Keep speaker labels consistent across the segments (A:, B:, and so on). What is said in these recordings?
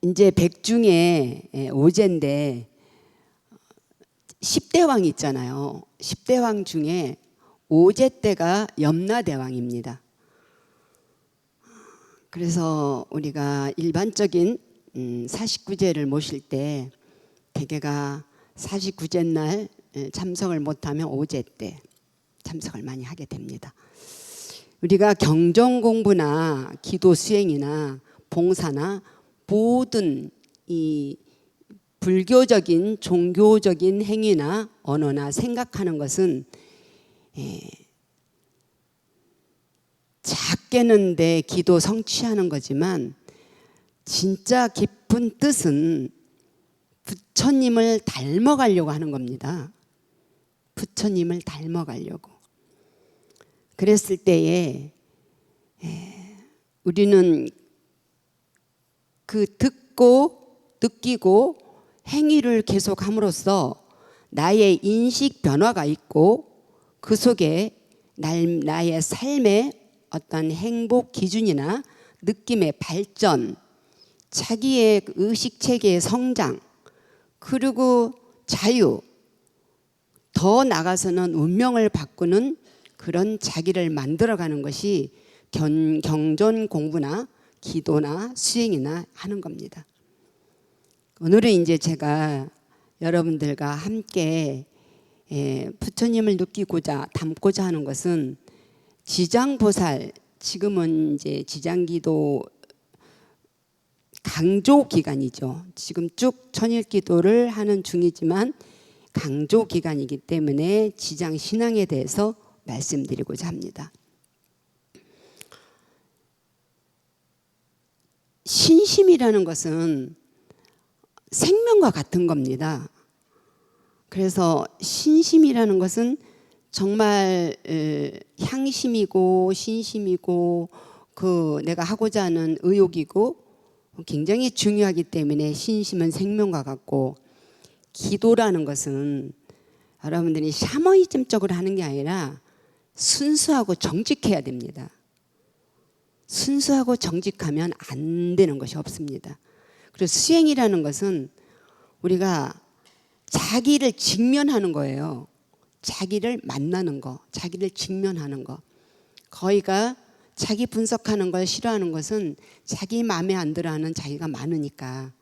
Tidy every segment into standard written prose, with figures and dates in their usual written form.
A: 이제 백중에 오제인데 10대 왕 있잖아요. 10대 왕 중에 오제 때가 염라대왕입니다. 그래서 우리가 일반적인 49제를 모실 때 대개가 49제 날 참석을 못하면 오제 때 참석을 많이 하게 됩니다. 우리가 경전 공부나 기도 수행이나 봉사나 모든 이 불교적인 종교적인 행위나 언어나 생각하는 것은 작게는데 기도 성취하는 거지만 진짜 깊은 뜻은 부처님을 닮아가려고 하는 겁니다. 부처님을 닮아가려고. 그랬을 때에 우리는 그 듣고 느끼고 행위를 계속함으로써 나의 인식 변화가 있고 그 속에 나의 삶의 어떤 행복 기준이나 느낌의 발전, 자기의 의식체계의 성장, 그리고 자유, 더 나아가서는 운명을 바꾸는 그런 자기를 만들어가는 것이 경전 공부나 기도나 수행이나 하는 겁니다. 오늘은 이제 제가 여러분들과 함께 부처님을 느끼고자 닮고자 하는 것은 지장보살, 지금은 이제 지장기도 강조 기간이죠. 지금 쭉 천일기도를 하는 중이지만 강조 기간이기 때문에 지장신앙에 대해서 말씀드리고자 합니다. 신심이라는 것은 생명과 같은 겁니다. 그래서 신심이라는 것은 정말 향심이고 신심이고 그 내가 하고자 하는 의욕이고 굉장히 중요하기 때문에 신심은 생명과 같고, 기도라는 것은 여러분들이 샤머니즘적으로 하는 게 아니라 순수하고 정직해야 됩니다. 순수하고 정직하면 안 되는 것이 없습니다. 그리고 수행이라는 것은 우리가 자기를 직면하는 거예요. 자기를 만나는 거, 자기를 직면하는 거. 거의가 자기 분석하는 걸 싫어하는 것은 자기 마음에 안 들어하는 자기가 많으니까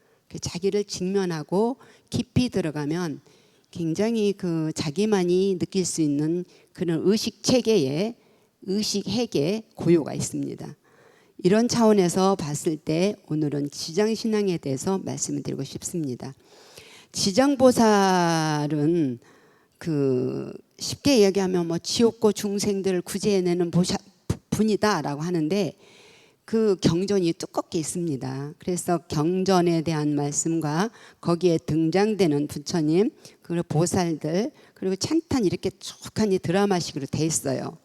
A: 자기를 직면하고 깊이 들어가면 굉장히 그 자기만이 느낄 수 있는 그런 의식 체계에 의식 핵에 고요가 있습니다. 이런 차원에서 봤을 때 오늘은 지장신앙에 대해서 말씀을 드리고 싶습니다. 지장보살은 그 쉽게 얘기하면 뭐 지옥고 중생들을 구제해내는 분이다라고 하는데 그 경전이 두껍게 있습니다. 그래서 경전에 대한 말씀과 거기에 등장되는 부처님 그리고 보살들 그리고 찬탄 이렇게 쭉 드라마식으로 돼 있어요.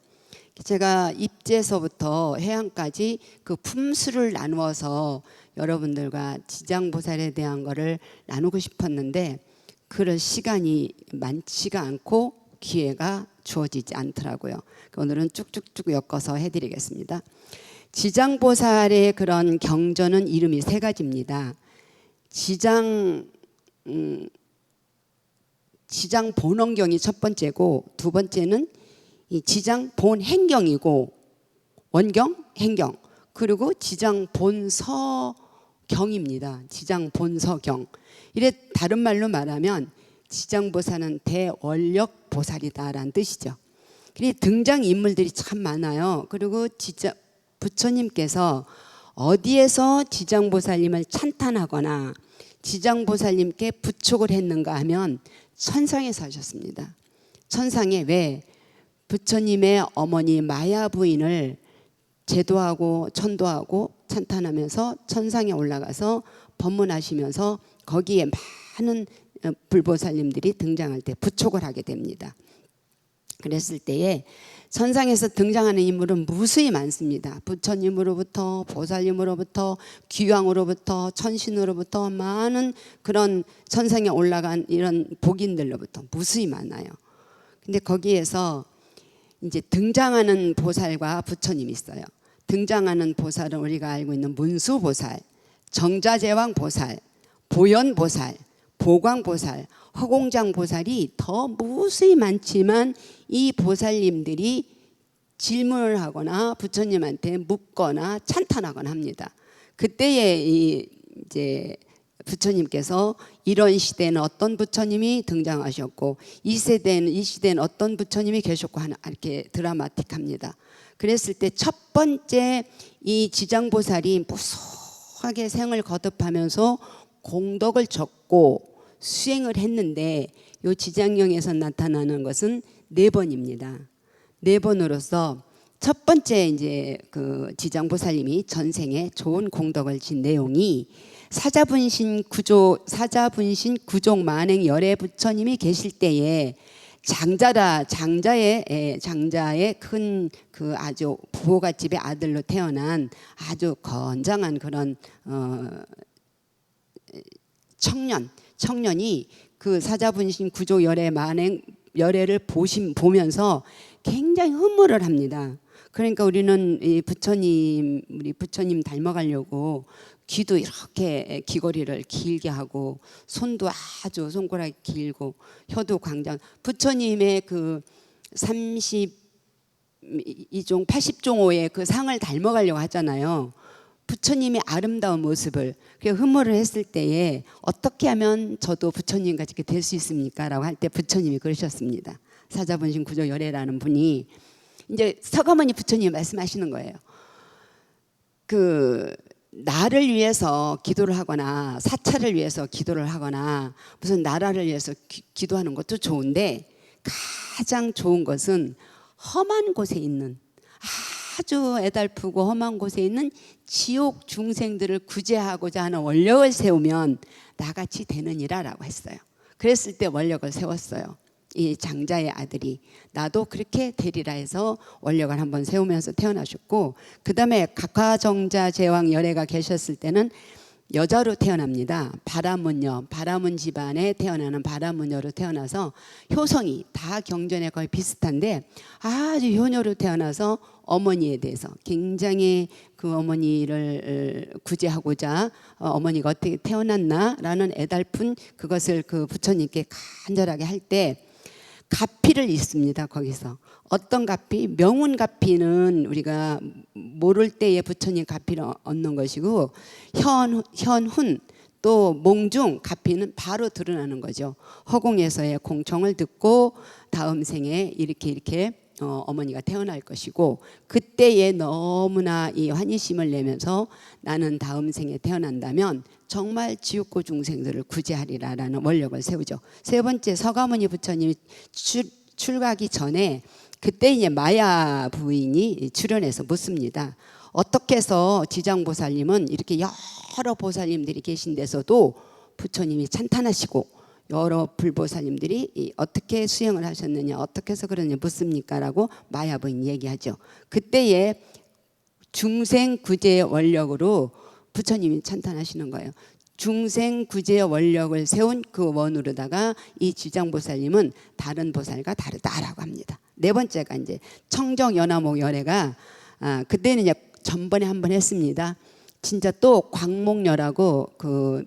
A: 제가 입제서부터 해양까지 그 품수를 나누어서 여러분들과 지장보살에 대한 거를 나누고 싶었는데 그럴 시간이 많지가 않고 기회가 주어지지 않더라고요. 오늘은 쭉쭉쭉 엮어서 해드리겠습니다. 지장보살의 그런 경전은 이름이 세 가지입니다. 지장본원경이 첫 번째고, 두 번째는 이 지장본행경이고, 원경, 행경, 그리고 지장본서경입니다. 지장본서경. 이래 다른 말로 말하면 지장보살은 대원력보살이다라는 뜻이죠. 그리고 등장인물들이 참 많아요. 그리고 부처님께서 어디에서 지장보살님을 찬탄하거나 지장보살님께 부촉을 했는가 하면 천상에서 하셨습니다. 천상에 왜? 부처님의 어머니 마야 부인을 제도하고 천도하고 찬탄하면서 천상에 올라가서 법문하시면서 거기에 많은 불보살님들이 등장할 때 부촉을 하게 됩니다. 그랬을 때에 천상에서 등장하는 인물은 무수히 많습니다. 부처님으로부터 보살님으로부터 귀왕으로부터 천신으로부터 많은 그런 천상에 올라간 이런 복인들로부터 무수히 많아요. 근데 거기에서 이제 등장하는 보살과 부처님이 있어요. 등장하는 보살은 우리가 알고 있는 문수보살, 정자제왕 보살, 보현보살, 보광보살, 허공장보살이 더 무수히 많지만 이 보살님들이 질문을 하거나 부처님한테 묻거나 찬탄하거나 합니다. 그때에 이제 부처님께서 이런 시대에는 어떤 부처님이 등장하셨고 이 시대에는 어떤 부처님이 계셨고 하나 이렇게 드라마틱합니다. 그랬을 때 첫 번째 이 지장보살이 무수하게 생을 거듭하면서 공덕을 적고 수행을 했는데 이 지장경에서 나타나는 것은 4번입니다. 4번으로서 첫 번째 이제 그 지장보살님이 전생에 좋은 공덕을 진 내용이 사자분신 구족 만행 열애 부처님이 계실 때에 장자의 큰 그 아주 부호갓집의 아들로 태어난 아주 건장한 그런 청년이 그 사자분신 구족 열애 만행 열애를 보면서 굉장히 흐물을 합니다. 그러니까 우리는 우리 부처님 닮아가려고 귀도 이렇게 귀걸이를 길게 하고 손도 아주 손가락이 길고 혀도 광장. 부처님의 그 32종 80종호의 그 상을 닮아가려고 하잖아요. 부처님의 아름다운 모습을 흠모를 했을 때에 어떻게 하면 저도 부처님같이 될 수 있습니까? 라고 할 때 부처님이 그러셨습니다. 사자분신 구족열애라는 분이 이제 서가모니 부처님이 말씀하시는 거예요. 그 나를 위해서 기도를 하거나 사찰을 위해서 기도를 하거나 무슨 나라를 위해서 기도하는 것도 좋은데 가장 좋은 것은 험한 곳에 있는 아주 애달프고 험한 곳에 있는 지옥 중생들을 구제하고자 하는 원력을 세우면 나같이 되느니라 라고 했어요. 그랬을 때 원력을 세웠어요. 이 장자의 아들이 나도 그렇게 되리라 해서 원력을 한번 세우면서 태어나셨고, 그 다음에 각화정자 제왕 열애가 계셨을 때는 여자로 태어납니다. 바라문녀, 바라문 집안에 태어나는 바라문녀로 태어나서 효성이 다 경전에 거의 비슷한데 아주 효녀로 태어나서 어머니에 대해서 굉장히 그 어머니를 구제하고자 어머니가 어떻게 태어났나라는 애달픈 그것을 그 부처님께 간절하게 할 때 가피를 잊습니다. 거기서 어떤 가피? 명운 가피는 우리가 모를 때에 부처님 가피를 얻는 것이고 현훈 또 몽중 가피는 바로 드러나는 거죠. 허공에서의 공청을 듣고 다음 생에 이렇게 어머니가 태어날 것이고 그때에 너무나 이 환희심을 내면서 나는 다음 생에 태어난다면 정말 지옥고 중생들을 구제하리라라는 원력을 세우죠. 세 번째 서가모니 부처님이 출가하기 전에 그때 이제 마야 부인이 출연해서 묻습니다. 어떻게 해서 지장보살님은 이렇게 여러 보살님들이 계신 데서도 부처님이 찬탄하시고 여러 불보살님들이 어떻게 수행을 하셨느냐 어떻게 해서 그러냐 묻습니까? 라고 마야 부인이 얘기하죠. 그때에 중생구제의 원력으로 부처님이 찬탄하시는 거예요. 중생구제의 원력을 세운 그 원으로다가 이 지장보살님은 다른 보살과 다르다라고 합니다. 네 번째가 이제 청정연화목 열애가 그때는 이제 전번에 한번 했습니다. 진짜 또 광목녀라고 그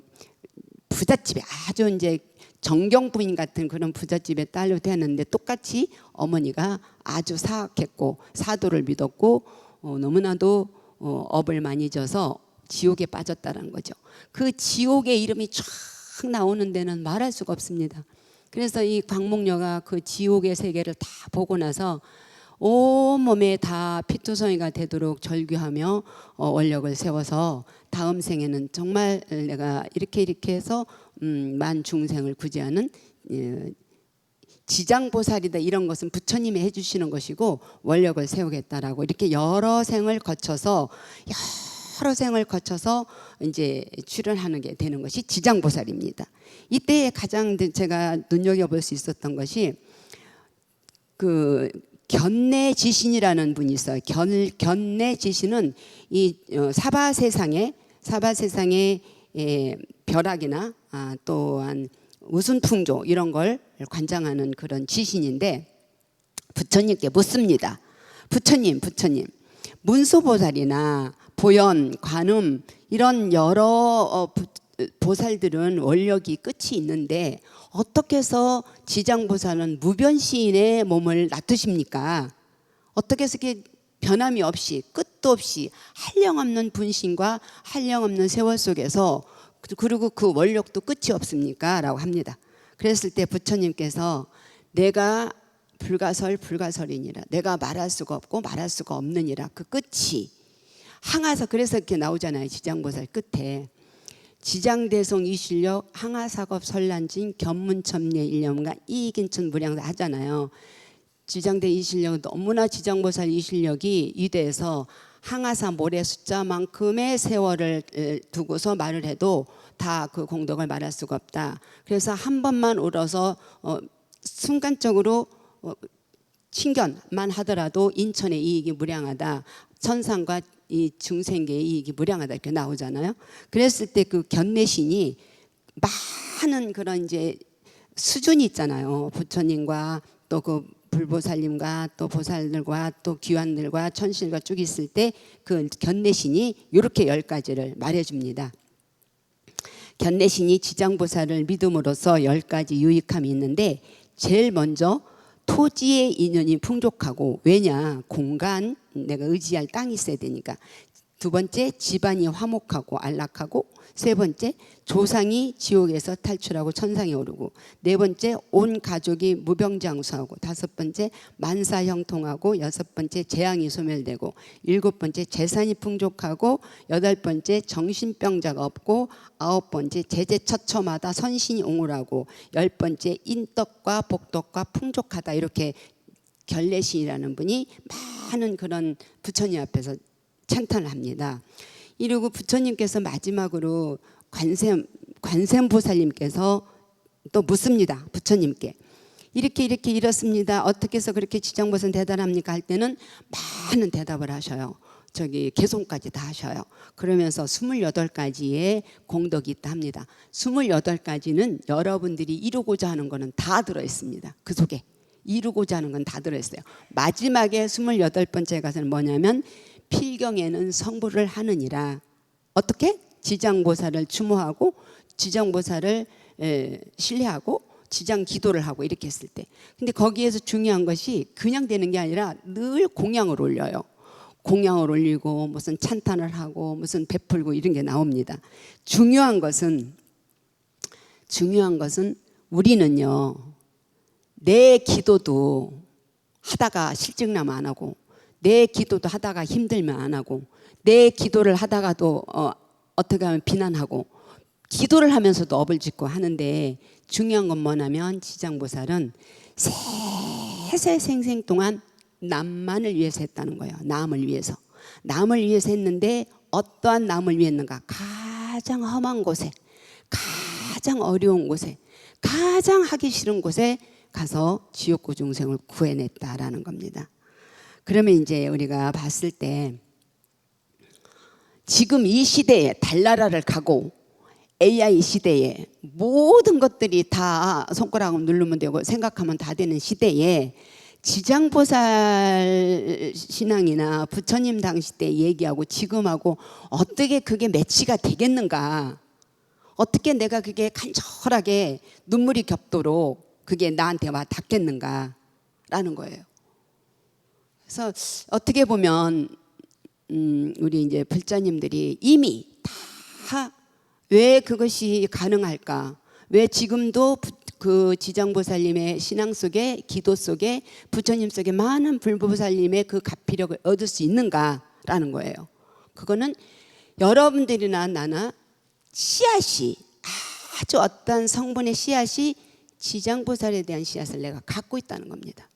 A: 부잣집에 아주 이제 정경 부인 같은 그런 부잣집의 딸로 태어났는데 똑같이 어머니가 아주 사악했고 사도를 믿었고 너무나도 업을 많이 져서 지옥에 빠졌다는 거죠. 그 지옥의 이름이 쫙 나오는 데는 말할 수가 없습니다. 그래서 이 광목녀가 그 지옥의 세계를 다 보고 나서 온몸에 다 피투성이가 되도록 절규하며 원력을 세워서 다음 생에는 정말 내가 이렇게 해서 만 중생을 구제하는 지장보살이다 이런 것은 부처님이 해주시는 것이고 원력을 세우겠다라고 이렇게 여러 생을 거쳐서 이제 출연하는 게 되는 것이 지장보살입니다. 이때 가장 제가 눈여겨볼 수 있었던 것이 그 견내지신이라는 분이 있어요. 견내지신은 이 사바세상의 벼락이나 또한 우순풍조 이런 걸 관장하는 그런 지신인데 부처님께 묻습니다. 부처님 문수보살이나 보현, 관음 이런 여러 보살들은 원력이 끝이 있는데 어떻게 해서 지장보살은 무변시인의 몸을 놔두십니까? 어떻게 해서 이렇게 변함이 없이 끝도 없이 한량없는 분신과 한량없는 세월 속에서 그리고 그 원력도 끝이 없습니까? 라고 합니다. 그랬을 때 부처님께서 내가 불가설이니라, 내가 말할 수가 없고 말할 수가 없느니라, 그 끝이 항아사, 그래서 이렇게 나오잖아요. 지장보살 끝에 지장대송 이실력 항아사겁 설란진 견문첨례 일념과 이익인천 무량사 하잖아요. 지장대 이실력은 너무나 지장보살 이실력이 위대해서 항아사 모래 숫자만큼의 세월을 두고서 말을 해도 다 그 공덕을 말할 수가 없다. 그래서 한 번만 울어서 순간적으로 친견만 하더라도 인천의 이익이 무량하다. 천상과 이 중생계의 이익이 무량하다 이렇게 나오잖아요. 그랬을 때 그 견내신이 많은 그런 이제 수준이 있잖아요. 부처님과 또 그 불보살님과 또 보살들과 또 귀환들과 천실과 쭉 있을 때 그 견내신이 이렇게 10가지를 말해줍니다. 견내신이 지장보살을 믿음으로써 10가지 유익함이 있는데 제일 먼저 토지의 인연이 풍족하고, 왜냐 공간, 내가 의지할 땅이 있어야 되니까. 두 번째 집안이 화목하고 안락하고, 세 번째 조상이 지옥에서 탈출하고 천상에 오르고, 네 번째 온 가족이 무병장수하고, 다섯 번째 만사 형통하고, 여섯 번째 재앙이 소멸되고, 일곱 번째 재산이 풍족하고, 여덟 번째 정신병자가 없고, 아홉 번째 제제처처마다 선신이 옹울하고, 열 번째 인덕과 복덕과 풍족하다. 이렇게 견례신이라는 분이 많은 그런 부처님 앞에서 찬탄을 합니다. 이러고 부처님께서 마지막으로 관세음보살님께서 또 묻습니다. 부처님께 이렇게 이렇습니다. 어떻게 해서 그렇게 지장보살 대단합니까? 할 때는 많은 대답을 하셔요. 저기 개송까지 다 하셔요. 그러면서 28가지의 공덕이 있다 합니다. 28가지는 여러분들이 이루고자 하는 거는 다 들어있습니다. 그 속에 이루고자 하는 건 다 들어있어요. 마지막에 28번째 가서는 뭐냐면 필경에는 성불을 하느니라. 어떻게? 지장보살을 추모하고 지장보살을 신뢰하고 지장 기도를 하고 이렇게 했을 때. 근데 거기에서 중요한 것이 그냥 되는 게 아니라 늘 공양을 올려요. 공양을 올리고 무슨 찬탄을 하고 무슨 베풀고 이런 게 나옵니다. 중요한 것은 우리는요, 내 기도도 하다가 실증나면 안 하고, 내 기도도 하다가 힘들면 안 하고, 내 기도를 하다가도 어떻게 하면 비난하고, 기도를 하면서도 업을 짓고 하는데, 중요한 건 뭐냐면 지장보살은 세세생생 동안 남만을 위해서 했다는 거예요. 남을 위해서 했는데 어떠한 남을 위했는가? 가장 험한 곳에, 가장 어려운 곳에, 가장 하기 싫은 곳에 가서 지옥고 중생을 구해냈다라는 겁니다. 그러면 이제 우리가 봤을 때 지금 이 시대에 달나라를 가고 AI 시대에 모든 것들이 다 손가락을 누르면 되고 생각하면 다 되는 시대에 지장보살 신앙이나 부처님 당시 때 얘기하고 지금하고 어떻게 그게 매치가 되겠는가? 어떻게 내가 그게 간절하게 눈물이 겹도록 그게 나한테 와 닿겠는가? 라는 거예요. 그래서 어떻게 보면 우리 이제 불자님들이 이미 다 왜 그것이 가능할까? 왜 지금도 그 지장보살님의 신앙 속에, 기도 속에, 부처님 속에 많은 불보살님의 그 가피력을 얻을 수 있는가라는 거예요. 그거는 여러분들이나 나나 씨앗이, 아주 어떤 성분의 씨앗이 지장보살에 대한 씨앗을 내가 갖고 있다는 겁니다.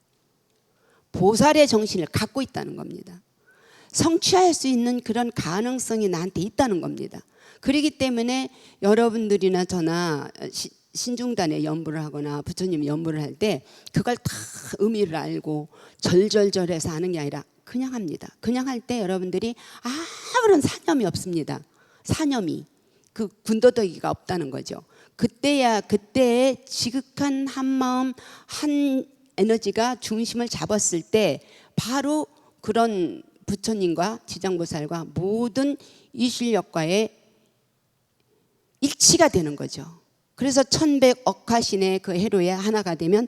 A: 보살의 정신을 갖고 있다는 겁니다. 성취할 수 있는 그런 가능성이 나한테 있다는 겁니다. 그렇기 때문에 여러분들이나 저나 신중단에 연부를 하거나 부처님 연부를 할 때 그걸 다 의미를 알고 절절절해서 하는 게 아니라 그냥 합니다. 그냥 할 때 여러분들이 아무런 사념이 없습니다. 사념이, 그 군더더기가 없다는 거죠. 그때야 그때의 지극한 한마음, 한 에너지가 중심을 잡았을 때 바로 그런 부처님과 지장보살과 모든 이실력과의 일치가 되는 거죠. 그래서 천백억화신의 그 해로에 하나가 되면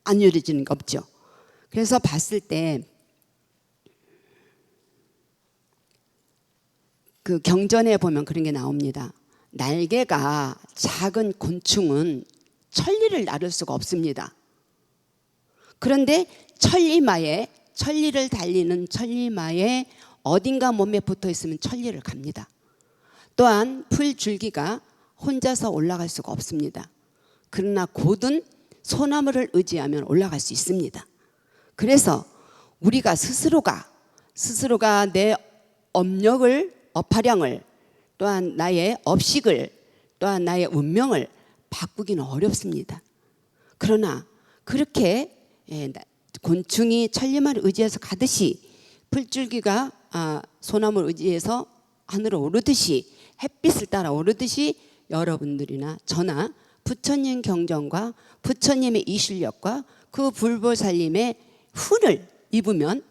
A: 안 이루어지는 게 없죠. 그래서 봤을 때 그 경전에 보면 그런 게 나옵니다. 날개가 작은 곤충은 천리를 나를 수가 없습니다. 그런데 천리를 달리는 천리마에 어딘가 몸에 붙어 있으면 천리를 갑니다. 또한 풀줄기가 혼자서 올라갈 수가 없습니다. 그러나 곧은 소나무를 의지하면 올라갈 수 있습니다. 그래서 우리가 스스로가 내 업화량을 또한 나의 업식을 또한 나의 운명을 바꾸기는 어렵습니다. 그러나 그렇게 곤충이 천리마를 의지해서 가듯이 풀줄기가 소나무를 의지해서 하늘을 오르듯이 햇빛을 따라 오르듯이 여러분들이나 저나 부처님 경전과 부처님의 이 실력과 그 불보살님의 훈을 입으면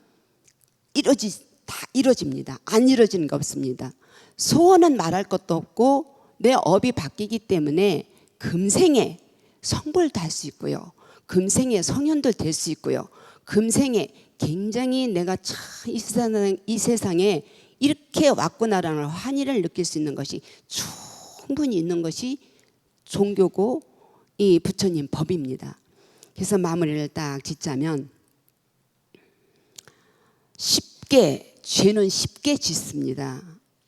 A: 다 이루어집니다. 안 이루어지는 게 없습니다. 소원은 말할 것도 없고 내 업이 바뀌기 때문에 금생에 성불도 할 수 있고요. 금생에 성현도 될 수 있고요. 금생에 굉장히 내가 참 이 세상에 이렇게 왔구나라는 환희를 느낄 수 있는 것이 충분히 있는 것이 종교고 이 부처님 법입니다. 그래서 마무리를 딱 짓자면 죄는 쉽게 짓습니다.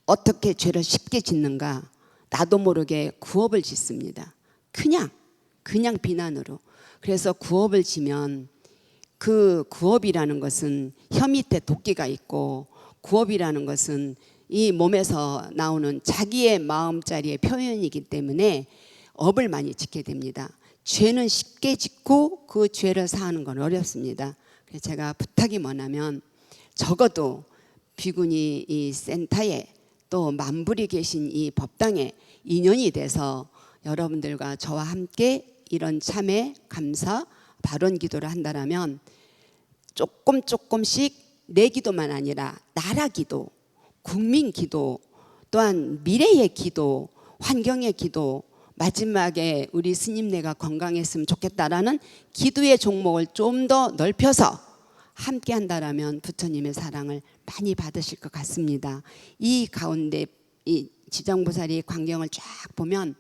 A: 어떻게 죄를 쉽게 짓는가? 나도 모르게 구업을 짓습니다. 그냥 비난으로. 그래서 구업을 지면 그 구업이라는 것은 혀 밑에 도끼가 있고 구업이라는 것은 이 몸에서 나오는 자기의 마음자리의 표현이기 때문에 업을 많이 짓게 됩니다. 죄는 쉽게 짓고 그 죄를 사하는 건 어렵습니다. 그래서 제가 부탁이 뭐냐면 적어도 비구니 이 센터에 또 만불이 계신 이 법당에 인연이 돼서 여러분들과 저와 함께 이런 참회, 감사, 발언 기도를 한다라면 조금씩 내 기도만 아니라 나라 기도, 국민 기도, 또한 미래의 기도, 환경의 기도, 마지막에 우리 스님네가 건강했으면 좋겠다라는 기도의 종목을 좀 더 넓혀서 함께 한다라면 부처님의 사랑을 많이 받으실 것 같습니다. 이 가운데 이 지장보살이 광경을 쫙 보면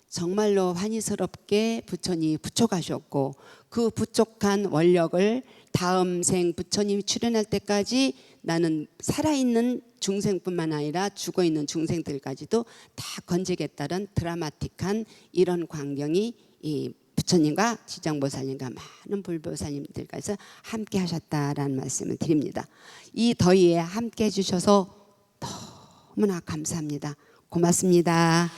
A: 정말로 환희스럽게 부처님이 부촉하셨고 그 부촉한 원력을 다음 생 부처님이 출현할 때까지 나는 살아있는 중생뿐만 아니라 죽어있는 중생들까지도 다 건지겠다는 드라마틱한 이런 광경이 이 부처님과 지장보살님과 많은 불보살님들께서 함께 하셨다라는 말씀을 드립니다. 이 더위에 함께 해주셔서 너무나 감사합니다. 고맙습니다.